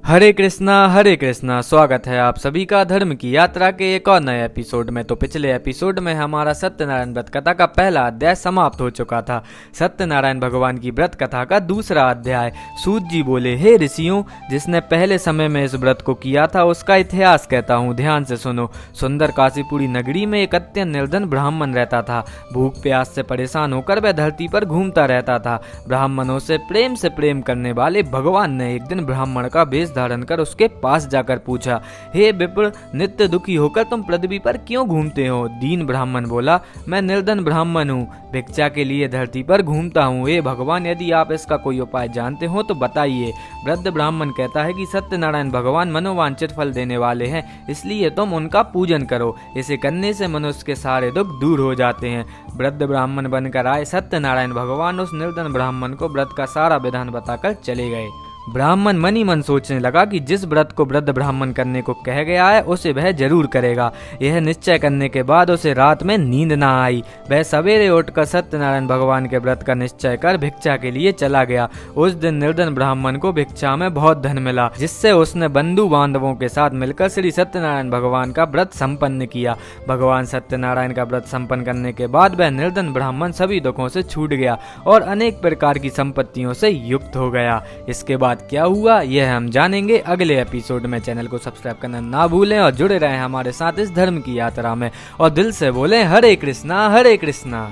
हरे कृष्णा। स्वागत है आप सभी का धर्म की यात्रा के एक और नए एपिसोड में। तो पिछले एपिसोड में हमारा सत्यनारायण व्रत कथा का पहला अध्याय समाप्त हो चुका था। सत्यनारायण भगवान की व्रत कथा का दूसरा अध्याय। सूत जी बोले, हे ऋषियों, जिसने पहले समय में इस व्रत को किया था उसका इतिहास कहता हूँ, ध्यान से सुनो। सुंदर काशीपुरी नगरी में एक अत्यंत निर्धन ब्राह्मण रहता था। भूख प्यास से परेशान होकर वह धरती पर घूमता रहता था। ब्राह्मणों से प्रेम करने वाले भगवान ने एक दिन ब्राह्मण का वेश धारण कर उसके पास जाकर पूछा, हे विप्र, नित्य दुखी होकर तुम पृथ्वी पर क्यों घूमते हो? दीन ब्राह्मण बोला, मैं निर्धन ब्राह्मण हूँ, भिक्षा के लिए धरती पर घूमता हूँ। हे भगवान, यदि आप इसका कोई उपाय जानते हो तो बताइए। वृद्ध ब्राह्मण कहता है कि सत्यनारायण भगवान मनोवांछित फल देने वाले हैं, इसलिए तुम उनका पूजन करो। इसे करने से मनुष्य के सारे दुख दूर हो जाते हैं। वृद्ध ब्राह्मण बनकर आए सत्यनारायण भगवान उस निर्धन ब्राह्मण को व्रत का सारा विधान बताकर चले गए। ब्राह्मण मन ही मन सोचने लगा कि जिस व्रत को वृद्ध ब्राह्मण करने को कह गया है उसे वह जरूर करेगा। यह निश्चय करने के बाद उसे रात में नींद ना आई। वह सवेरे उठकर सत्यनारायण भगवान के व्रत का निश्चय कर भिक्षा के लिए चला गया। उस दिन निर्धन ब्राह्मण को भिक्षा में बहुत धन मिला, जिससे उसने बंधु बांधवों के साथ मिलकर श्री सत्यनारायण भगवान का व्रत संपन्न किया। भगवान सत्यनारायण का व्रत संपन्न करने के बाद वह निर्धन ब्राह्मण सभी दुखों से छूट गया और अनेक प्रकार की संपत्तियों से युक्त हो गया। इसके बाद क्या हुआ यह हम जानेंगे अगले एपिसोड में। चैनल को सब्सक्राइब करना ना भूलें और जुड़े रहें हमारे साथ इस धर्म की यात्रा में। और दिल से बोलें हरे कृष्णा हरे कृष्णा।